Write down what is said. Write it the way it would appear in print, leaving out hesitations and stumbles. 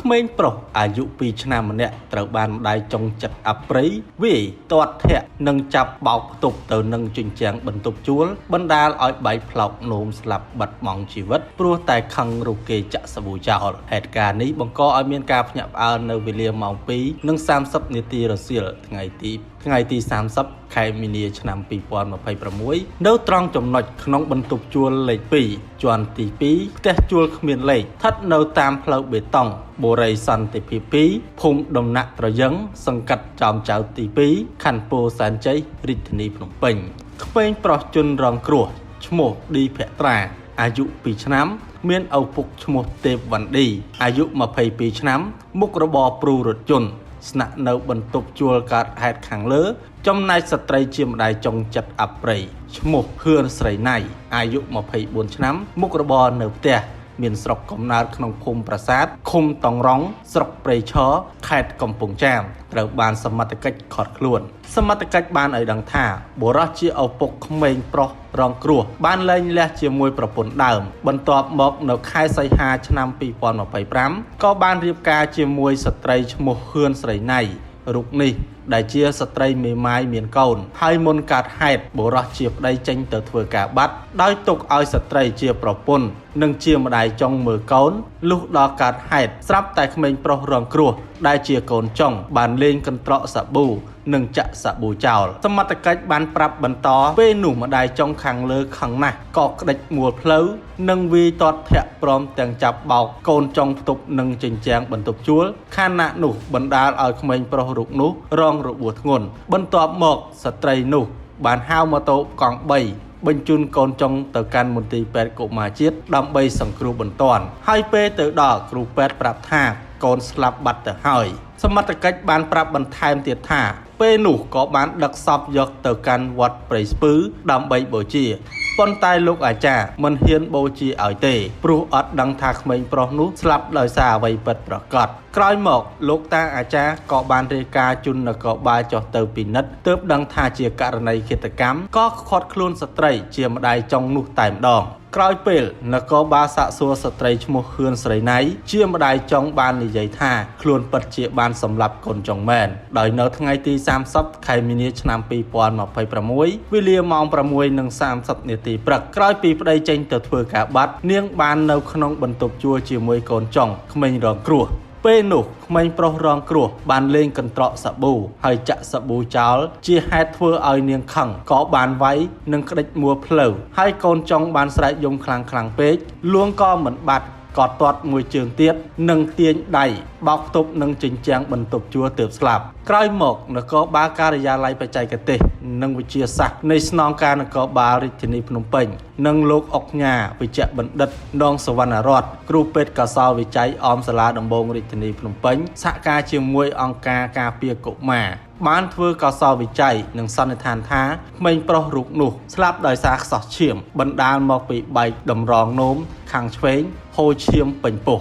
ក្មេងប្រុសអាយុ2ឆ្នាំម្នាក់ត្រូវបានម្ដាយចុងចិត្តអប្រិយវាយទាត់ធាក់និងចាប់បោកផ្ទប់ទៅនឹងជញ្ជាំងបន្ទប់ជួលបណ្ដាលឲ្យបែកផ្លោកនោមស្លាប់បាត់បង់ជីវិតព្រោះតែខឹងរកគេចាក់សាប៊ូចោលហេតុការណ៍នេះបង្កឲ្យមានការភ្ញាក់ផ្អើលនៅវេលាម៉ោង 2:30 នាទីរសៀលថ្ងៃទី30 ខែមីនាឆ្នាំ2026នៅត្រង់ចំណុចក្នុងបន្ទប់ជួលលេខ 2 ជាន់ទី 2 ផ្ទះជួលគ្មានលេខស្ថិតនៅតាមផ្លូវបេតុងបូរីសន្តិភាព 2 ភូមិដំណាក់ត្រយឹងសង្កាត់ចោមចៅទី 2 ខណ្ឌពោធិ៍សែនជ័យរាជធានីភ្នំពេញក្មេងប្រុសជនរងគ្រោះឈ្មោះឌីភក្ត្រាអាយុ 2 ឆ្នាំមានឪពុកឈ្មោះទេពវណ្ឌីអាយុ 22 ឆ្នាំមុខរបរព្រូរថយន្តស្នាក់នៅបន្ទប់ជួលកើតហេតុខាងលើចំណែកស្ត្រីជាម្ដាយចុងចិត្តអប្រិយឈ្មោះហឿនស្រីណៃអាយុ 24 ឆ្នាំមុខរបរនៅផ្ទះមានស្រុកកំណើតក្នុងភូមិប្រាសាទឃុំតង់រងស្រុកព្រៃឈរខេត្តកំពង់ចាមត្រូវបានសមត្ថកិច្ចឃាត់ខ្លួនសមត្ថកិច្ចបានឲ្យដឹងថាបុរសជាឪពុកក្មេងប្រុសរងគ្រោះបានលែងលះជាមួយប្រពន្ធដើមបន្ទាប់មកនៅខែសីហាឆ្នាំ2025ក៏បានរៀបការជាមួយស្ត្រីឈ្មោះហឿនស្រីណៃរូបនេះដែលជាស្ត្រីមេម៉ាយមានកូនហើយមុនកើតហេតុបុរសជាប្តីចេញទៅធ្វើការបាត់ដោយទុកឲ្យស្ត្រីជាប្រពន្ធនិងជាម្ដាយចុងមើលកូនលុះដល់កើតហេតុស្រាប់តែក្មេងប្រុសរងគ្រោះដែលជាកូនចុងបានលេងកន្ត្រកសាប៊ូនិងចាក់សាប៊ូចោលសមត្ថកិច្ចបានប្រាប់បន្តពេលនោះម្ដាយចុងខាងលើខឹងណាស់ក៏ក្តិចមួលផ្លូវនិងវាយទាត់ធាក់ព្រមទាំងចាប់បោកកូនចុងផ្ទប់នឹងជញ្ជាំងបន្ទប់ជួលខណៈនោះបណ្ដាលឲ្យក្មេងប្រុសរូបនោះរងរបួសធ្ងន់បន្ទាប់មកស្ត្រីនោះបានហៅម៉ូតូកង់3បញ្ជូនកូនចុងទៅកាន់មន្ទីរពេទ្យកុមារជាតិដើម្បីសង្គ្រោះបន្ទាន់ហើយពេលទៅដល់គ្រូពេទ្យប្រាប់ថាកូនស្លាប់បាត់ទៅហើយសមត្ថកិច្ចបានប្រាប់បន្ថែមទៀតថាពេលនោះក៏បានដឹកសពយកទៅកាន់វត្តព្រៃស្ពឺដើម្បីបូជាប៉ុន្តែលោកអាចារ្យមិនហ៊ានបូជាឲ្យទេព្រោះអត់ដឹងថាក្មេងប្រុសនោះស្លាប់ដោយសារអ្វីពិតប្រាកដក្រោយមកលោកតាអាចារ្យក៏បានរាយការណ៍ជូននគរបាលចុះទៅពិនិត្យទើបដឹងថាជាករណីឃាតកម្មក៏ឃាត់ខ្លួនស្ត្រីជាម្ដាយចុងនោះតែម្ដងក្រោយពេលនគរបាលសាកសួរស្ត្រីឈ្មោះហឿនស្រីណៃជាម្ដាយចុងបាននិយាយថាខ្លួនពិតជាបានសម្លាប់កូនចុងមែនដោយនៅថ្ងៃទី30 ខែមីនាឆ្នាំ2026វេលាម៉ោង 6:30 នាទីព្រឹកក្រោយពីប្តីចេញទៅធ្វើការបាត់នាងបាននៅក្នុងបន្ទប់ជួលជាមួយកូនចុងក្មេងរងគ្រោះពេលនោះក្មេងប្រុសរងគ្រោះបានលេងកន្ត្រកសាប៊ូហើយចាក់សាប៊ូចោលជាហេតុធ្វើឲ្យនាងខឹងក៏បានវាយនិងក្តិចមួលផ្លូវហើយកូនចុងបានស្រែកយំខ្លាំងពេកលួងក៏មិនបាត់ក៏ទាត់មួយជើងទៀតនិងទាញដៃបោកទប់នឹងជញ្ជាំងបន្ទប់ជួលទើបស្លាប់ក្រោយមកនគរបាលការិយាល័យបច្ចេកទេសនិងវិទ្យាសាស្ត្រនៃស្នងការនគរបាលរាជធានីភ្នំពេញនិងលោកអុកញ៉ាវិជ្ជបណ្ឌិតដងសវណ្ណរតន៍គ្រូពេទ្យកសោវិច័យអមសាលាដំបងរាជធានីភ្នំពេញសហការជាមួយអង្គការការពារកុមារបានធ្វើកសោវិច័យនិងសន្និដ្ឋានថាក្មេងប្រុសរូបនោះស្លាប់ដោយសារខ្សោះឈាមបណ្ដាលមកពីបែកតម្រងនោមខាងឆ្វេងហូរឈាមពេញពោះ